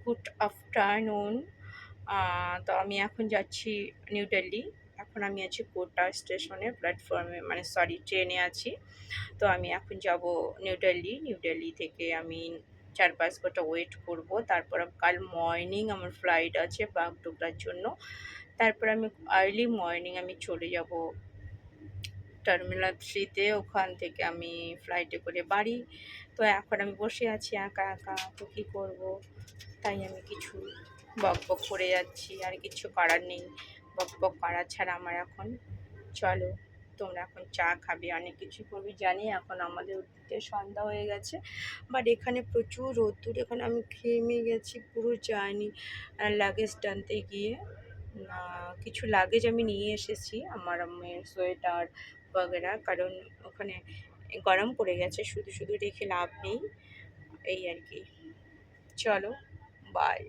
Good afternoon. তো আমি এখন যাচ্ছি নিউ দিল্লি। এখন আমি আছি কোটা স্টেশনে, প্ল্যাটফর্মে, মানে সরি, ট্রেনে আছি। তো আমি এখন যাব নিউ দিল্লি। নিউ দিল্লি থেকে আমি 4-5 ঘন্টা ওয়েট করব। তারপর কাল মর্নিং আমার ফ্লাইট আছে বাগডোগরার জন্য। তারপর আমি আর্লি মর্নিং আমি চলে যাব টার্মিনাল 3-তে। ওখান থেকে আমি ফ্লাইটে করে বাড়ি। তো এখন আমি বসে আছি একা একা, তো কী করবো, তাই আমি কিছু বকবক করে যাচ্ছি, আর কিছু করার নেই। বকবক করা ছাড়া আমার এখন, চলো তোমরা এখন চা খাবে, অনেক কিছু করবি জানি। এখন আমাদের উঠতে সন্ধ্যা হয়ে গেছে, বাট এখানে প্রচুর রোদ্দুর। এখানে আমি ঘেমে গেছি পুরো জার্নি লাগেজ টানতে গিয়ে। কিছু লাগেজ আমি নিয়ে এসেছি, আমার মেয়ের সোয়েটার বগেরা, কারণ ওখানে গরম পড়ে গেছে, শুধু শুধু রেখে লাভ নেই, এই আর কি। চলো, বাই।